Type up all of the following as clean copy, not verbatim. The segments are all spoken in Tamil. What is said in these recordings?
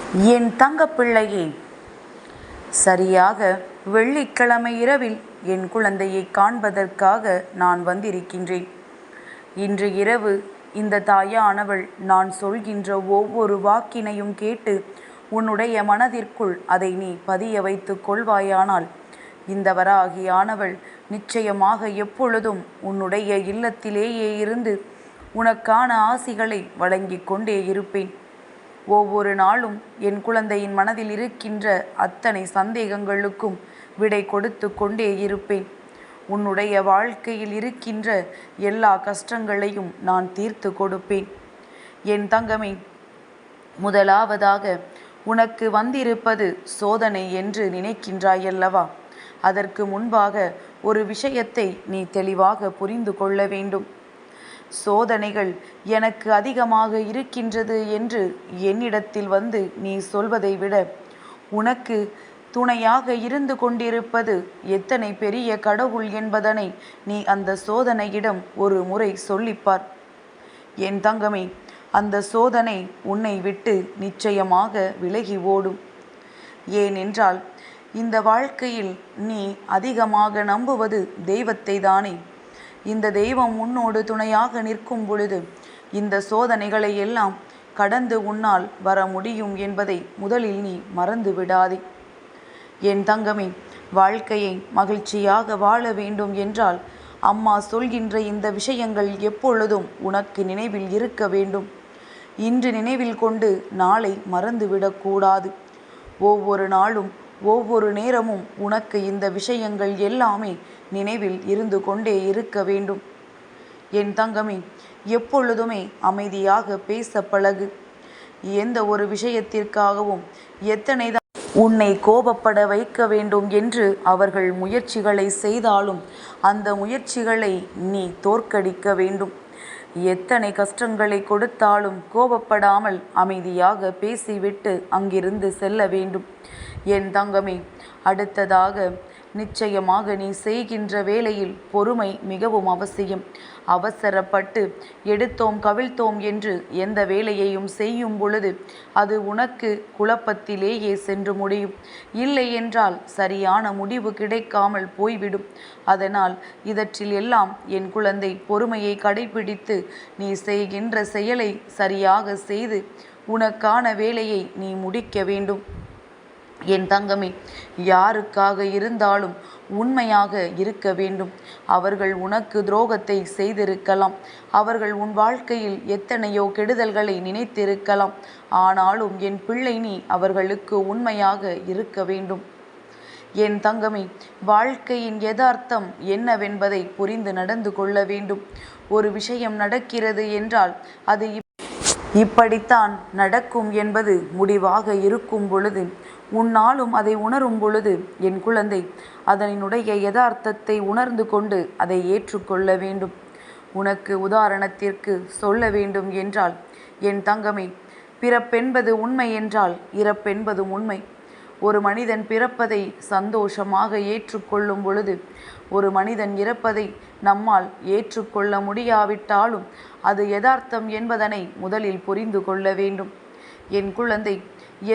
என் தங்கப்பிள்ளையே, சரியாக வெள்ளிக்கிழமை இரவில் என் குழந்தையை காண்பதற்காக நான் வந்திருக்கின்றேன். இன்று இரவு இந்த தாயானவள் நான் சொல்கின்ற ஒவ்வொரு வாக்கினையும் கேட்டு உன்னுடைய மனதிற்குள் அதை நீ பதிய வைத்து கொள்வாயானால் இந்த வராகியானவள் நிச்சயமாக எப்பொழுதும் உன்னுடைய இல்லத்திலேயே இருந்து உனக்கான ஆசிகளை வழங்கி கொண்டே இருப்பேன். ஒவ்வொரு நாளும் என் குழந்தையின் மனதில் இருக்கின்ற அத்தனை சந்தேகங்களுக்கும் விடை கொடுத்து கொண்டே இருப்பேன். உன்னுடைய வாழ்க்கையில் இருக்கின்ற எல்லா கஷ்டங்களையும் நான் தீர்த்து கொடுப்பேன். என் தங்கமே, முதலாவதாக உனக்கு வந்திருப்பது சோதனை என்று நினைக்கின்றாயல்லவா? அதற்கு முன்பாக ஒரு விஷயத்தை நீ தெளிவாக புரிந்து கொள்ள வேண்டும். சோதனைகள் எனக்கு அதிகமாக இருக்கின்றது என்று என்னிடத்தில் வந்து நீ சொல்வதை விட உனக்கு துணையாக இருந்து கொண்டிருப்பது எத்தனை பெரிய கடவுள் என்பதனை நீ அந்த சோதனையிடம் ஒரு முறை சொல்லிப்பார். என் தங்கமே, அந்த சோதனை உன்னை விட்டு நிச்சயமாக விலகி ஓடும். ஏனென்றால் இந்த வாழ்க்கையில் நீ அதிகமாக நம்புவது தெய்வத்தை தானே. இந்த தெய்வம் உன்னோடு துணையாக நிற்கும் பொழுது இந்த சோதனைகளை எல்லாம் கடந்து உன்னால் வர முடியும் என்பதை முதலில் நீ மறந்து விடாதே. என் தங்கமே, வாழ்க்கையை மகிழ்ச்சியாக வாழ வேண்டும் என்றால் அம்மா சொல்கின்ற இந்த விஷயங்கள் எப்பொழுதும் உனக்கு நினைவில் இருக்க வேண்டும். இன்று நினைவில் கொண்டு நாளை மறந்துவிடக்கூடாது. ஒவ்வொரு நாளும் ஒவ்வொரு நேரமும் உனக்கு இந்த விஷயங்கள் எல்லாமே நினைவில் இருந்து கொண்டே இருக்க வேண்டும். என் தங்கமே, எப்பொழுதுமே அமைதியாக பேச பழகு. எந்த ஒரு விஷயத்திற்காகவும் எத்தனை உன்னை கோபப்பட வைக்க வேண்டும் என்று அவர்கள் முயற்சிகளை செய்தாலும் அந்த முயற்சிகளை நீ தோற்கடிக்க வேண்டும். எத்தனை கஷ்டங்களை கொடுத்தாலும் கோபப்படாமல் அமைதியாக பேசிவிட்டு அங்கிருந்து செல்ல வேண்டும். என் தங்கமே, அடுத்ததாக நிச்சயமாக நீ செய்கின்ற வேளையில் பொறுமை மிகவும் அவசியம். அவசரப்பட்டு எடுத்தோம் கவிழ்த்தோம் என்று எந்த வேலையையும் செய்யும் பொழுது அது உனக்கு குழப்பத்திலேயே சென்று முடியும். இல்லை என்றால் சரியான முடிவு கிடைக்காமல் போய்விடும். அதனால் இதற்றில் எல்லாம் என் குழந்தை பொறுமையை கடைபிடித்து நீ செய்கின்ற செயலை சரியாக செய்து உனக்கான வேலையை நீ முடிக்க வேண்டும். என் தங்கமே, யாருக்காக இருந்தாலும் உண்மையாக இருக்க வேண்டும். அவர்கள் உனக்கு துரோகத்தை செய்திருக்கலாம். அவர்கள் உன் வாழ்க்கையில் எத்தனையோ கெடுதல்களை நினைத்திருக்கலாம். ஆனாலும் என் பிள்ளை, நீ அவர்களுக்கு உண்மையாக இருக்க வேண்டும். என் தங்கமே, வாழ்க்கையின் யதார்த்தம் என்னவென்பதை புரிந்து நடந்து கொள்ள வேண்டும். ஒரு விஷயம் நடக்கிறது என்றால் அது இப்படித்தான் நடக்கும் என்பது முடிவாக இருக்கும் பொழுது உன்னாலும் அதை உணரும் பொழுது என் குழந்தை அதனுடைய யதார்த்தத்தை உணர்ந்து கொண்டு அதை ஏற்றுக்கொள்ள வேண்டும். உனக்கு உதாரணத்திற்கு சொல்ல வேண்டும் என்றால் என் தங்கமே, பிறப்பென்பது உண்மை என்றால் இறப்பென்பதும் உண்மை. ஒரு மனிதன் பிறப்பதை சந்தோஷமாக ஏற்றுக்கொள்ளும் பொழுது ஒரு மனிதன் இறப்பதை நம்மால் ஏற்றுக்கொள்ள முடியாவிட்டாலும் அது யதார்த்தம் என்பதனை முதலில் புரிந்து கொள்ள வேண்டும். என் குழந்தை,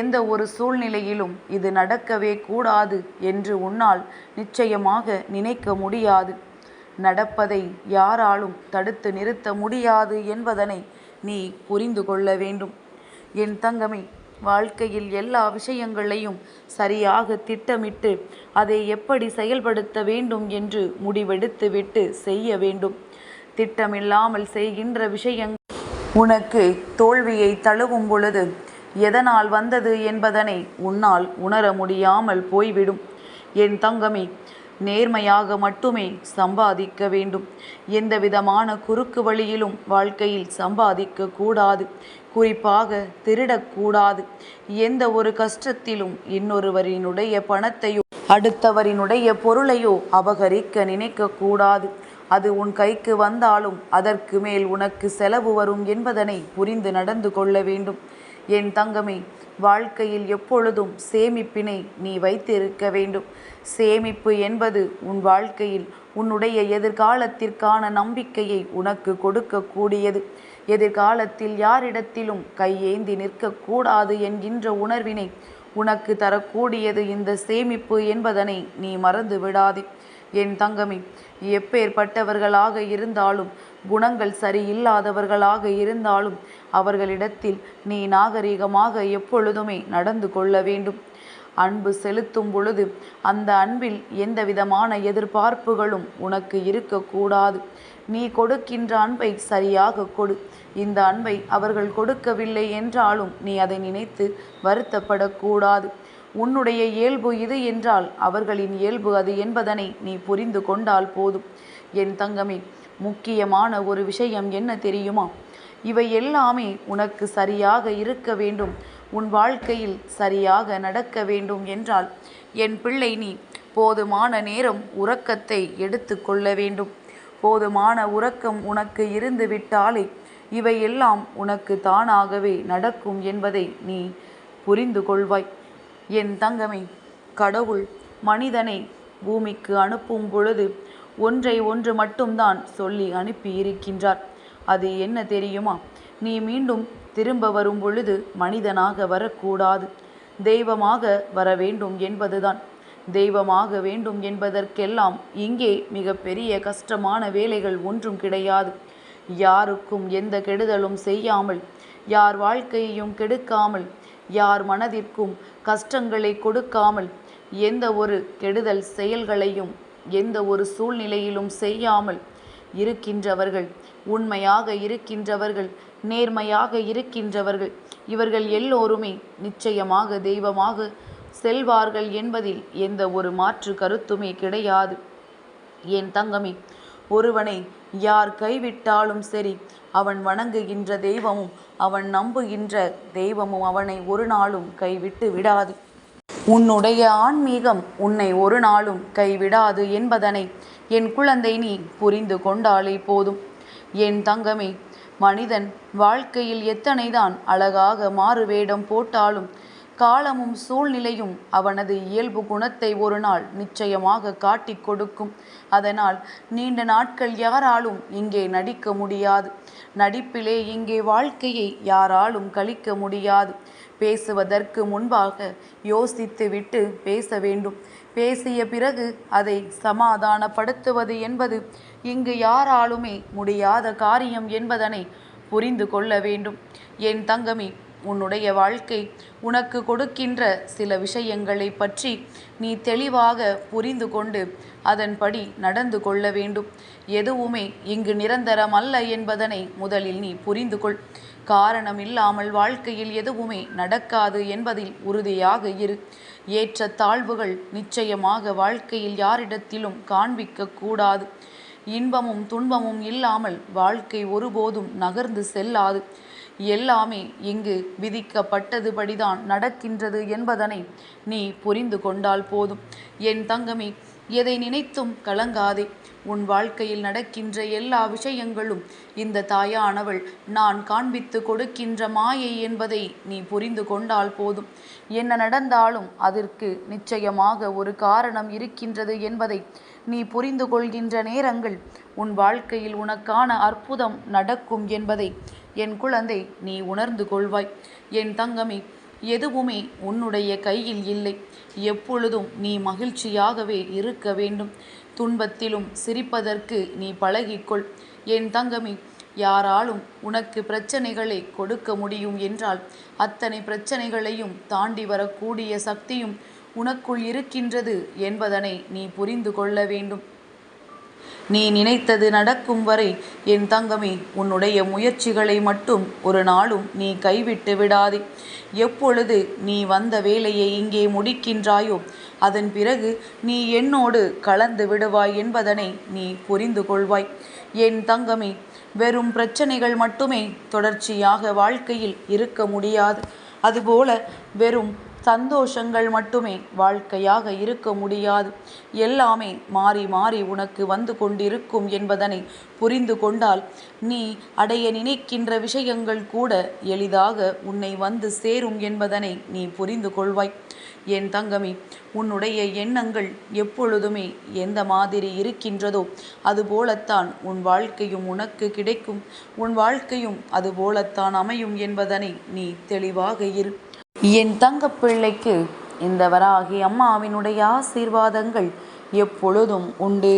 எந்த ஒரு சூழ்நிலையிலும் இது நடக்கவே கூடாது என்று உன்னால் நிச்சயமாக நினைக்க முடியாது. நடப்பதை யாராலும் தடுத்து நிறுத்த முடியாது என்பதனை நீ புரிந்து கொள்ள வேண்டும். என் தங்கமே, வாழ்க்கையில் எல்லா விஷயங்களையும் சரியாக திட்டமிட்டு அதை எப்படி செயல்படுத்த வேண்டும் என்று முடிவெடுத்துவிட்டு செய்ய வேண்டும். திட்டமில்லாமல் செய்கின்ற விஷயங்கள் உனக்கு தோல்வியை தழுவும் பொழுது எதனால் வந்தது என்பதனை உன்னால் உணர முடியாமல் போய்விடும். என் தங்கமே, நேர்மையாக மட்டுமே சம்பாதிக்க வேண்டும். எந்த விதமான குறுக்கு வழியிலும் வாழ்க்கையில் சம்பாதிக்க கூடாது. குறிப்பாக திருடக்கூடாது. எந்த ஒரு கஷ்டத்திலும் இன்னொருவரினுடைய பணத்தையோ அடுத்தவரினுடைய பொருளையோ அபகரிக்க நினைக்கக்கூடாது. அது உன் கைக்கு வந்தாலும் அதற்கு மேல் உனக்கு செலவு வரும் என்பதனை புரிந்து நடந்து கொள்ள வேண்டும். என் தங்கமே, வாழ்க்கையில் எப்பொழுதும் சேமிப்பினை நீ வைத்திருக்க வேண்டும். சேமிப்பு என்பது உன் வாழ்க்கையில் உன்னுடைய எதிர்காலத்திற்கான நம்பிக்கையை உனக்கு கொடுக்கக்கூடியது. எதிர்காலத்தில் யாரிடத்திலும் கையேந்தி நிற்கக்கூடாது என்கின்ற உணர்வினை உனக்கு தரக்கூடியது இந்த சேமிப்பு என்பதனை நீ மறந்து விடாதே. என் தங்கமே, எப்பேற்பட்டவர்களாக இருந்தாலும், குணங்கள் சரியில்லாதவர்களாக இருந்தாலும் அவர்களிடத்தில் நீ நாகரிகமாக எப்பொழுதுமே நடந்து கொள்ள வேண்டும். அன்பு செலுத்தும் பொழுது அந்த அன்பில் எந்த விதமான எதிர்பார்ப்புகளும் உனக்கு இருக்கக்கூடாது. நீ கொடுக்கின்ற அன்பை சரியாக கொடு. இந்த அன்பை அவர்கள் கொடுக்கவில்லை என்றாலும் நீ அதை நினைத்து வருத்தப்படக்கூடாது. உன்னுடைய இயல்பு இது என்றால் அவர்களின் இயல்பு அது என்பதனை நீ புரிந்து கொண்டால் போதும். என் தங்கமே, முக்கியமான ஒரு விஷயம் என்ன தெரியுமா? இவை எல்லாமே உனக்கு சரியாக இருக்க வேண்டும், உன் வாழ்க்கையில் சரியாக நடக்க வேண்டும் என்றால் என் பிள்ளை, நீ போதுமான நேரம் உறக்கத்தை எடுத்து கொள்ள வேண்டும். போதுமான உறக்கம் உனக்கு இருந்து விட்டாலே இவையெல்லாம் உனக்கு தானாகவே நடக்கும் என்பதை நீ புரிந்து கொள்வாய். என் தங்கமே, கடவுள் மனிதனை பூமிக்கு அனுப்பும் பொழுது ஒன்றை ஒன்று மட்டும்தான் சொல்லி அனுப்பியிருக்கின்றார். அது என்ன தெரியுமா? நீ மீண்டும் திரும்ப வரும் பொழுது மனிதனாக வரக்கூடாது, தெய்வமாக வர வேண்டும் என்பதுதான். தெய்வமாக வேண்டும் என்பதற்கெல்லாம் இங்கே மிக பெரிய கஷ்டமான வேலைகள் ஒன்றும் கிடையாது. யாருக்கும் எந்த கெடுதலும் செய்யாமல், யார் வாழ்க்கையையும் கெடுக்காமல், யார் மனதிற்கும் கஷ்டங்களை கொடுக்காமல், எந்த ஒரு கெடுதல் செயல்களையும் எந்த ஒரு சூழ்நிலையிலும் செய்யாமல் இருக்கின்றவர்கள், உண்மையாக இருக்கின்றவர்கள், நேர்மையாக இருக்கின்றவர்கள், இவர்கள் எல்லோருமே நிச்சயமாக தெய்வமாக செல்வார்கள் என்பதில் எந்த ஒரு மாற்று கருத்துமே கிடையாது. என் தங்கமே, ஒருவனை யார் கைவிட்டாலும் சரி, அவன் வணங்குகின்ற தெய்வமும் அவன் நம்புகின்ற தெய்வமும் அவனை ஒரு நாளும் கைவிட்டு விடாது. உன்னுடைய ஆன்மீகம் உன்னை ஒரு நாளும் கைவிடாது என்பதனை என் குழந்தை நீ புரிந்து கொண்டாலே போதும். என் தங்கமே, மனிதன் வாழ்க்கையில் எத்தனைதான் அழகாக மாறுவேடம் போட்டாலும் காலமும் சூழ்நிலையும் அவனது இயல்பு குணத்தை ஒரு நாள் நிச்சயமாக காட்டிக் கொடுக்கும். அதனால் நீண்ட நாட்கள் யாராலும் இங்கே நடிக்க முடியாது. நடிப்பிலே இங்கே வாழ்க்கையை யாராலும் கழிக்க முடியாது. பேசுவதற்கு முன்பாக யோசித்து விட்டு பேச வேண்டும். பேசிய பிறகு அதை சமாதானப்படுத்துவது என்பது இங்கு யாராலுமே முடியாத காரியம் என்பதனை புரிந்து கொள்ள வேண்டும். என் தங்கமே, உன்னுடைய வாழ்க்கை உனக்கு கொடுக்கின்ற சில விஷயங்களை பற்றி நீ தெளிவாக புரிந்து கொண்டு அதன்படி நடந்து கொள்ள வேண்டும். எதுவுமே இங்கு நிரந்தரம் அல்ல என்பதனை முதலில் நீ புரிந்து கொள். காரணம் இல்லாமல் வாழ்க்கையில் எதுவுமே நடக்காது என்பதில் உறுதியாக இரு. ஏற்ற தாழ்வுகள் நிச்சயமாக வாழ்க்கையில் யாரிடத்திலும் காண்பிக்க கூடாது. இன்பமும் துன்பமும் இல்லாமல் வாழ்க்கை ஒருபோதும் நகர்ந்து செல்லாது. எல்லாமே இங்கு விதிக்கப்பட்டதுபடிதான் நடக்கின்றது என்பதனை நீ புரிந்து கொண்டால் போதும். என் தங்கமே, எதை நினைத்தும் கலங்காதே. உன் வாழ்க்கையில் நடக்கின்ற எல்லா விஷயங்களும் இந்த தாயானவள் நான் காண்பித்து கொடுக்கின்ற மாயை என்பதை நீ புரிந்து கொண்டால் போதும். என்ன நடந்தாலும் அதற்கு நிச்சயமாக ஒரு காரணம் இருக்கின்றது என்பதை நீ புரிந்து கொள்கின்ற நேரங்கள் உன் வாழ்க்கையில் உனக்கான அற்புதம் நடக்கும் என்பதை என் குழந்தை நீ உணர்ந்து கொள்வாய். என் தங்கமே, எதுவுமே உன்னுடைய கையில் இல்லை. எப்பொழுதும் நீ மகிழ்ச்சியாகவே இருக்க வேண்டும். துன்பத்திலும் சிரிப்பதற்கு நீ பழகிக்கொள். என் தங்கமே, யாராலும் உனக்கு பிரச்சனைகளை கொடுக்க முடியும் என்றால் அத்தனை பிரச்சனைகளையும் தாண்டி வரக்கூடிய சக்தியும் உனக்குள் இருக்கின்றது என்பதனை நீ புரிந்து கொள்ள வேண்டும். நீ நினைத்தது நடக்கும் வரை என் தங்கமே, உன்னுடைய முயற்சிகளை மட்டும் ஒரு நாளும் நீ கைவிட்டு விடாதே. எப்பொழுது நீ வந்த வேலையை இங்கே முடிக்கின்றாயோ அதன் பிறகு நீ என்னோடு கலந்து விடுவாய் என்பதனை நீ புரிந்து கொள்வாய். என் தங்கமே, வெறும் பிரச்சனைகள் மட்டுமே தொடர்ச்சியாக வாழ்க்கையில் இருக்க முடியாது. அதுபோல வெறும் சந்தோஷங்கள் மட்டுமே வாழ்க்கையாக இருக்க முடியாது. எல்லாமே மாறி மாறி உனக்கு வந்து கொண்டிருக்கும் என்பதனை புரிந்து கொண்டால் நீ அடைய நினைக்கின்ற விஷயங்கள் கூட எளிதாக உன்னை வந்து சேரும் என்பதனை நீ புரிந்து கொள்வாய். என் தங்கமே, உன்னுடைய எண்ணங்கள் எப்பொழுதுமே எந்த மாதிரி இருக்கின்றதோ அதுபோலத்தான் உன் வாழ்க்கையும் உனக்கு கிடைக்கும். உன் வாழ்க்கையும் அதுபோலத்தான் அமையும் என்பதனை நீ தெளிவாக இரு. என் தங்கப்பிள்ளைக்கு இந்த வராகி அம்மாவினுடைய ஆசீர்வாதங்கள் எப்பொழுதும் உண்டு.